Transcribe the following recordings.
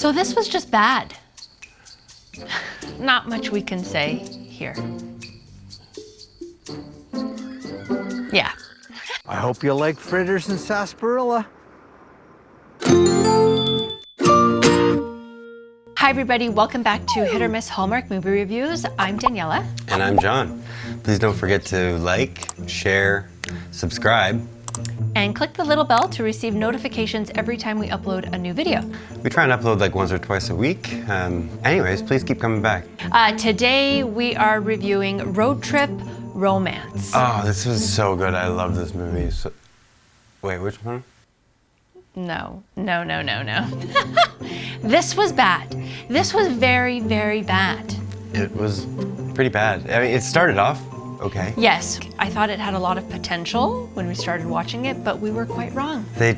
So this was just bad. Not much we can say here. Yeah. I hope you like fritters and sarsaparilla. Hi everybody, welcome back to Hit or Miss Hallmark Movie Reviews. I'm Daniela. And I'm John. Please don't forget to like, share, subscribe. And click the little bell to receive notifications every time we upload a new video. We try and upload like once or twice a week. Anyways, please keep coming back. Today we are reviewing Road Trip Romance. Oh, this was so good. I love this movie. Wait, which one? No. This was bad. This was very, very bad. It was pretty bad. I mean, it started off okay. Yes, I thought it had a lot of potential when we started watching it, but we were quite wrong. They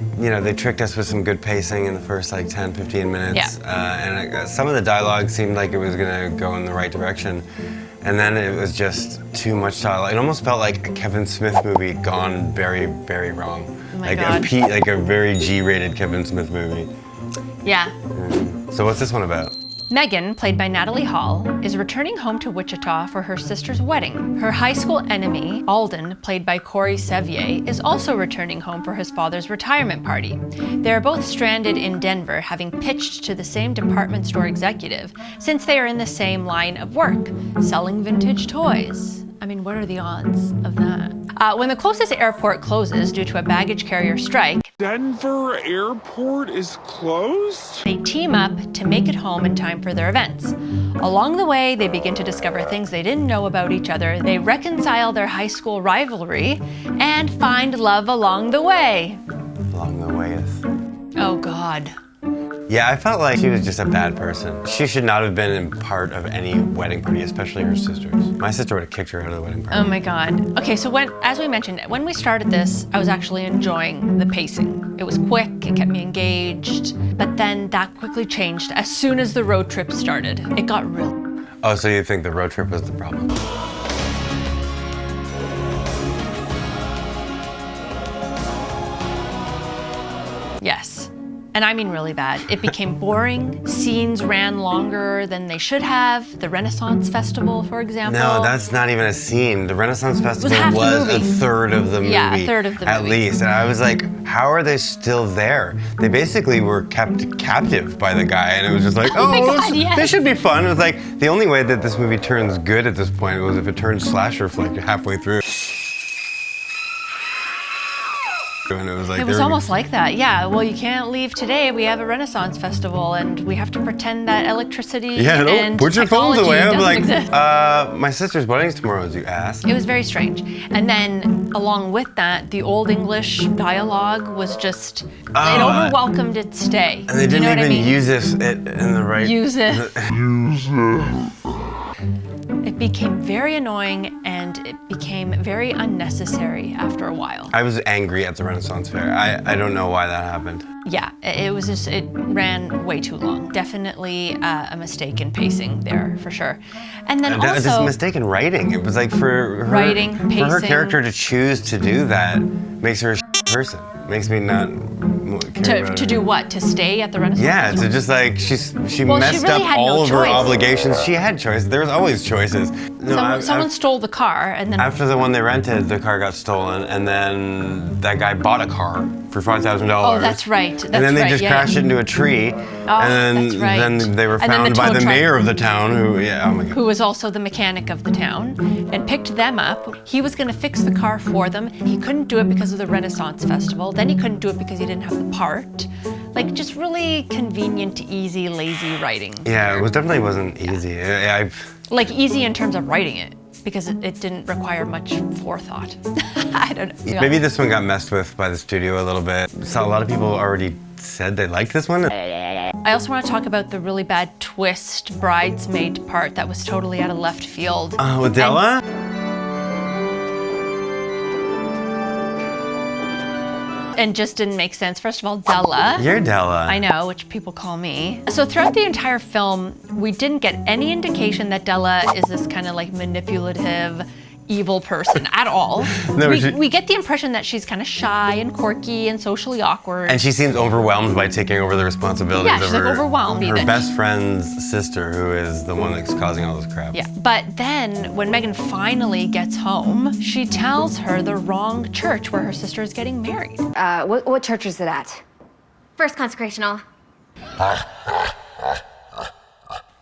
tricked us with some good pacing in the first like 10, 15 minutes. Yeah. And some of the dialogue seemed like it was gonna go in the right direction. And then it was just too much dialogue. It almost felt like a Kevin Smith movie gone very, very wrong. Oh my like God. Like a very G-rated Kevin Smith movie. Yeah. So what's this one about? Megan, played by Natalie Hall, is returning home to Wichita for her sister's wedding. Her high school enemy, Alden, played by Sevier, is also returning home for his father's retirement party. They are both stranded in Denver, having pitched to the same department store executive, since they are in the same line of work, selling vintage toys. I mean, what are the odds of that? When the closest airport closes due to a baggage carrier strike, Denver Airport is closed? they team up to make it home in time for their events. Along the way, they begin to discover things they didn't know about each other. They reconcile their high school rivalry and find love along the way. Along the way. Oh God. Yeah, I felt like she was just a bad person. She should not have been in part of any wedding party, especially her sister's. My sister would have kicked her out of the wedding party. Oh my God. Okay, so as we mentioned, when we started this, I was actually enjoying the pacing. It was quick, it kept me engaged, but then that quickly changed as soon as the road trip started. It got real. Oh, so you think the road trip was the problem? Yes. And I mean really bad. It became boring. Scenes ran longer than they should have. The Renaissance Festival, for example. No, that's not even a scene. The Renaissance Festival half the was a movie. third of the movie. Yeah, a third of the at movie. least. And I was like, how are they still there? They basically were kept captive by the guy, and it was just like, Oh my God, this yes. should be fun. It was like, the only way that this movie turns good at this point was if it turns slasher flick halfway through. And it was like It was almost like that, yeah. Well, you can't leave today. We have a Renaissance Festival, and we have to pretend that electricity and put your phones technology away. I'm doesn't like, exist. my sister's wedding's tomorrow, you ass. It was very strange. And then, along with that, the Old English dialogue was just, it overwhelmed its day. And they Do you didn't know what I even mean? use it in the right... Use it. It became very annoying, and it became very unnecessary after a while. I was angry at the Renaissance Fair. I don't know why that happened. Yeah, it was just, it ran way too long. Definitely a mistake in pacing there, for sure. And then This also... mistake in writing. It was like for her, Writing, for her pacing. character to choose to do that makes her a person. Makes me not care about To her. do what? To stay at the Renaissance Yeah, Festival? to just like, she Well, she messed really up had no all of her choice. obligations. She had choices. There was always choices. No, Someone stole the car, and then... After the one they rented, the car got stolen, and then that guy bought a car for $5,000. Oh, that's right. And then they just crashed it into a tree, and that's right. then they were And then the found by tow the truck. mayor of the town, who, oh my God. who was also the mechanic of the town, and picked them up. He was going to fix the car for them. He couldn't do it because of the Renaissance Festival. Then he couldn't do it because he didn't have the part. Like, just really convenient, easy, lazy writing. Yeah, it definitely wasn't easy. Like, easy in terms of writing it, because it didn't require much forethought. I don't know. Maybe this one got messed with by the studio a little bit. So a lot of people already said they liked this one. I also want to talk about the really bad twist bridesmaid part that was totally out of left field. With Della? And just didn't make sense. First of all, Della. You're Della. I know, which people call me. So throughout the entire film, we didn't get any indication that Della is this kind of like manipulative, evil person at all. No, we get the impression that she's kind of shy and quirky and socially awkward. And she seems overwhelmed by taking over the responsibilities Yeah, of she's like overwhelmed. her Then best friend's sister, who is the one that's causing all this crap. Yeah, but then when Megan finally gets home, she tells her the wrong church where her sister is getting married. What church is it at? First consecrational.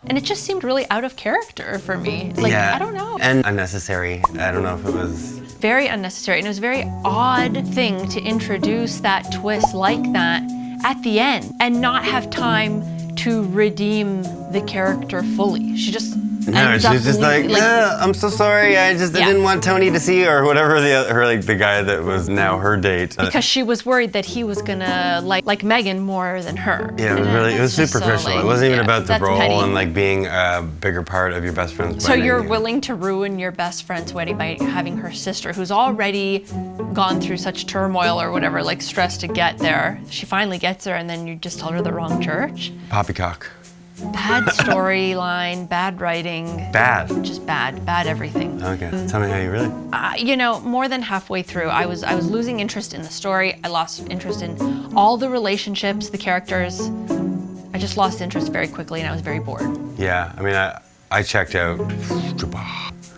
And it just seemed really out of character for me. Like, Yeah. I don't know. And unnecessary. I don't know if it was... Very unnecessary. And it was a very odd thing to introduce that twist like that at the end and not have time to redeem the character fully. She just No, ends up she's just like, I'm so sorry. I didn't want Tony to see, or whatever the guy that was now her date. because she was worried that he was gonna like Megan more than her. Yeah, it was just superficial. so, It wasn't even yeah, about the that's role petty. and like being a bigger part of your best friend's So wedding. you're willing to ruin your best friend's wedding by having her sister, who's already gone through such turmoil or whatever, like stress to get there. She finally gets there, and then you just tell her the wrong church. Poppycock. Bad storyline, bad writing. Bad. Just bad everything. Okay, tell me how you really... You know, more than halfway through, I was losing interest in the story. I lost interest in all the relationships, the characters. I just lost interest very quickly, and I was very bored. Yeah, I mean, I checked out.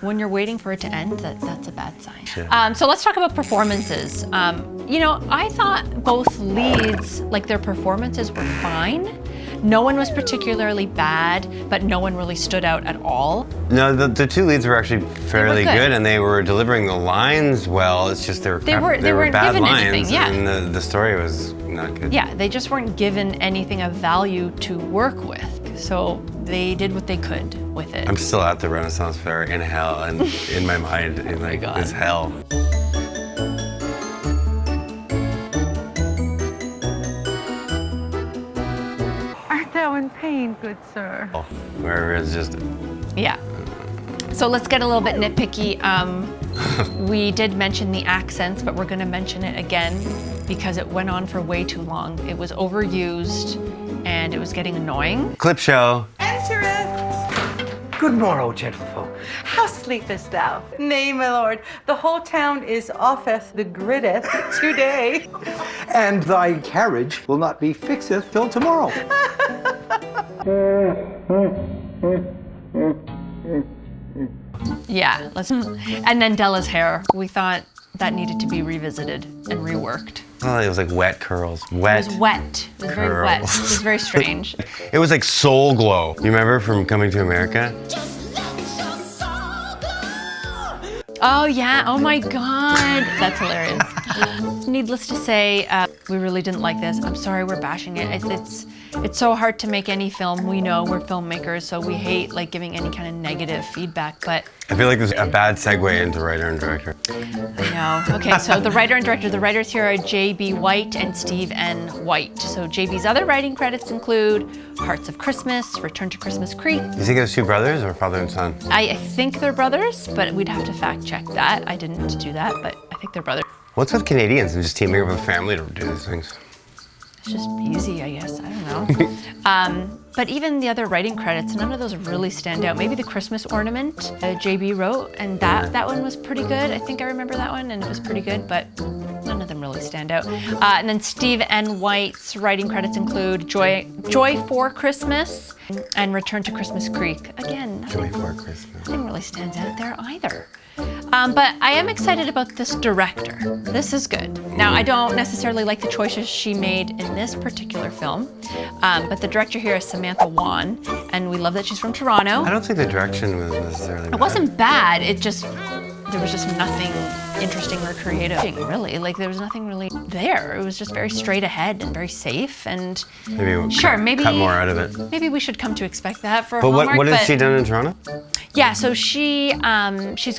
When you're waiting for it to end, that's a bad sign. Yeah. So let's talk about performances. You know, I thought both leads, like their performances were fine. No one was particularly bad, but no one really stood out at all. No, the two leads were actually fairly good. good, and they were delivering the lines well. It's just they were weren't bad given lines, anything, yeah. and the story was not good. Yeah, they just weren't given anything of value to work with. So they did what they could with it. I'm still at the Renaissance Fair in hell, and in my mind, in like God. this hell. Art thou in pain, good sir? Where it's just... Yeah. So let's get a little bit nitpicky. We did mention the accents, but we're gonna mention it again because it went on for way too long. It was overused and it was getting annoying. Clip show. Good morrow, gentlefolk. How sleepest thou? Nay, my lord, the whole town is offeth the griddeth today. And thy carriage will not be fixeth till tomorrow. Yeah, and then Della's hair. We thought that needed to be revisited and reworked. Oh, it was like wet curls. Wet. It was wet. It was very wet. It was very strange. It was like soul glow. You remember from Coming to America? Oh yeah, oh my God. That's hilarious. Needless to say, we really didn't like this. I'm sorry we're bashing it. It's so hard to make any film. We know we're filmmakers, so we hate like giving any kind of negative feedback, but I feel like this is a bad segue into writer and director. I know. Okay, so the writer and director, the writers here are J.B. White and Steve N. White. So J.B.'s other writing credits include Hearts of Christmas, Return to Christmas Creek. You think it was two brothers or father and son? I think they're brothers, but we'd have to fact check that. I didn't do that, but I think they're brothers. What's with Canadians and just teaming up with family to do these things? It's just easy, I guess. I don't know. But even the other writing credits, none of those really stand out. Maybe the Christmas ornament JB wrote, and that one was pretty good. I think I remember that one, and it was pretty good, but none of them really stand out. And then Steve N. White's writing credits include Joy for Christmas and Return to Christmas Creek. Again, Joy for Christmas. nothing really stands out there either. But I am excited about this director. This is good. Now, I don't necessarily like the choices she made in this particular film, but the director here is Samantha Wan, and we love that she's from Toronto. I don't think the direction was necessarily bad. It wasn't bad, there was just nothing interesting or creative, really. Like, there was nothing really there. It was just very straight ahead and very safe, and Maybe we'll maybe cut more out of it. Maybe we should come to expect that for But Hallmark. what has she done in Toronto? Yeah, so she's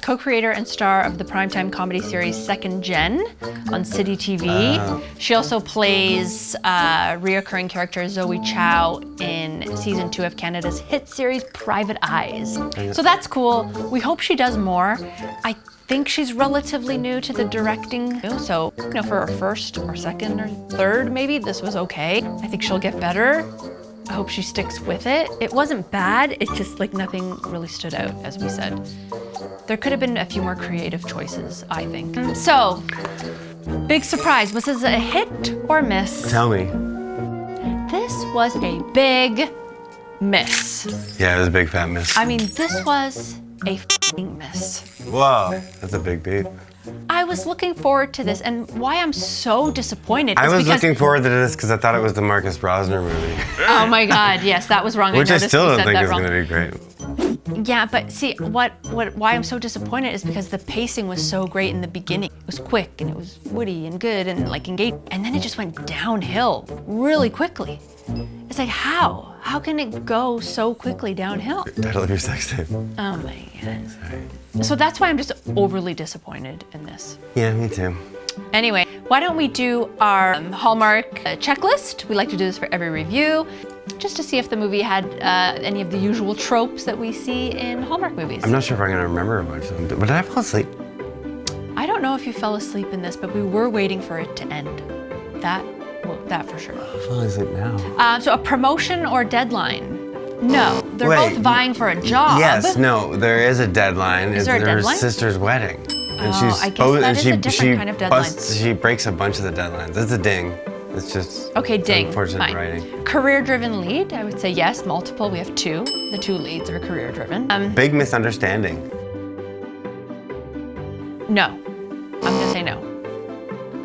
co-creator and star of the primetime comedy series Second Gen on City TV. She also plays reoccurring character Zoe Chow in season 2 of Canada's hit series Private Eyes. So that's cool. We hope she does more. I think she's relatively new to the directing, so for her first or second or third, maybe this was okay. I think she'll get better. I hope she sticks with it. It wasn't bad, it's just like nothing really stood out, as we said. There could have been a few more creative choices, I think. So, big surprise. Was this a hit or miss? Tell me. This was a big miss. Yeah, it was a big fat miss. I mean, this was a f***ing miss. Whoa, that's a big beat. I was looking forward to this, and why I'm so disappointed I is was because... looking forward to this because I thought it was the Marcus Brosner movie. Oh my God, yes, that was wrong. Which I noticed still you don't said think that is wrong. going to be great. Yeah, but see, why I'm so disappointed is because the pacing was so great in the beginning. It was quick and it was witty and good and like engaged, and then it just went downhill really quickly. It's like, how? How can it go so quickly downhill? Title of your sex tape. Oh my God. So that's why I'm just overly disappointed in this. Yeah, me too. Anyway, why don't we do our Hallmark checklist? We like to do this for every review, just to see if the movie had any of the usual tropes that we see in Hallmark movies. I'm not sure if I'm going to remember a bunch of them, but did I fall asleep? I don't know if you fell asleep in this, but we were waiting for it to end. That for sure. I'm falling asleep now. So a promotion or deadline? No, they're Wait, both vying for a job. Yes, no, there is a deadline. Is there a It's her deadline? sister's wedding. And Oh, I guess that is a different kind of deadline. She breaks a bunch of the deadlines. It's a ding. It's just Okay, ding, unfortunate fine. writing. Career-driven lead, I would say yes, multiple. We have two. The two leads are career-driven. Big misunderstanding. No, I'm gonna say no.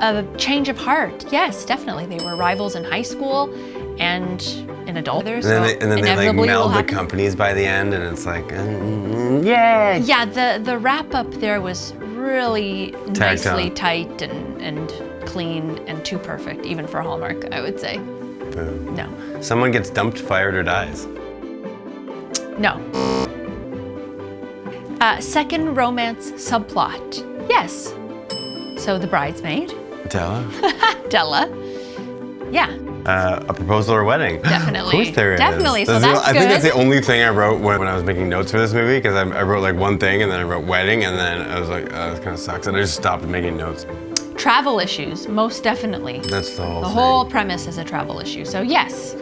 A change of heart, yes, definitely. They were rivals in high school and in adult. And then they like meld the companies by the end, and it's like, yeah. Yeah, the wrap up there was really Tacked nicely on. tight and clean and too perfect, even for Hallmark, I would say. Boom. No. Someone gets dumped, fired, or dies. No. Second romance subplot, yes. So the bridesmaid, Della? Della, yeah. A proposal or wedding. Definitely. Of course there is. Definitely, so That's the- that's I think good. that's the only thing I wrote when I was making notes for this movie, because I wrote like one thing and then I wrote wedding, and then I was like, oh, this kind of sucks, and I just stopped making notes. Travel issues, most definitely. That's the whole The thing. whole premise is a travel issue, so yes.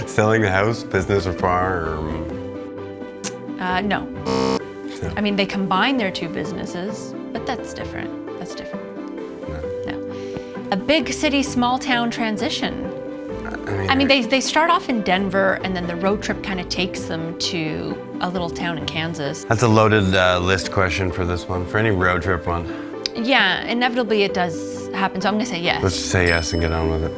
Selling the house, business, or farm. No. No. I mean, they combine their two businesses, but that's different. That's different. No. A big city, small town transition. I mean, they start off in Denver, and then the road trip kind of takes them to a little town in Kansas. That's a loaded list question for this one, for any road trip one. Yeah, inevitably it does happen, so I'm gonna say yes. Let's just say yes and get on with it.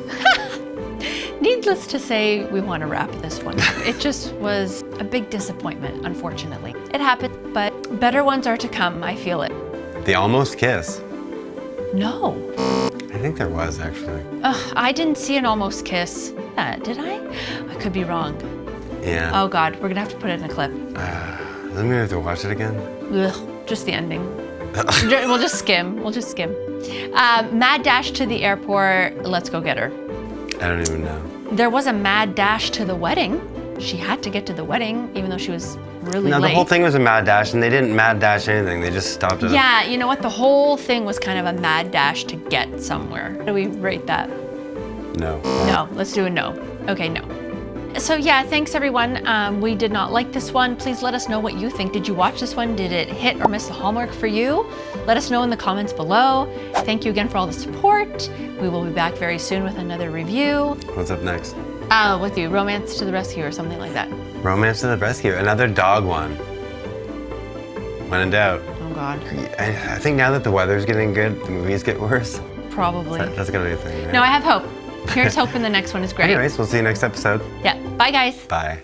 Needless to say, we want to wrap this one up. It just was a big disappointment, unfortunately. It happened, but better ones are to come, I feel it. The almost kiss. No. I think there was, actually. Ugh, I didn't see an almost kiss. Did I? I could be wrong. Yeah. Oh God, we're gonna have to put it in a clip. Then we have to watch it again? Ugh, just the ending. We'll just skim. We'll just skim. Mad dash to the airport. Let's go get her. I don't even know. There was a mad dash to the wedding. She had to get to the wedding, even though she was really No, late. the whole thing was a mad dash, and they didn't mad dash anything. They just stopped it. Yeah, you know what? The whole thing was kind of a mad dash to get somewhere. How do we rate that? No. No, let's do a no. Okay, no. So yeah, thanks everyone. We did not like this one. Please let us know what you think. Did you watch this one? Did it hit or miss the Hallmark for you? Let us know in the comments below. Thank you again for all the support. We will be back very soon with another review. What's up next? With you, Romance to the Rescue or something like that. Romance to the Rescue. Another dog one. When in doubt. Oh God, I think now that the weather's getting good, the movies get worse. probably. That's gonna be a thing, right? No, I have hope. Here's hope in the next one is great. Anyways, we'll see you next episode. Yeah, bye guys. Bye.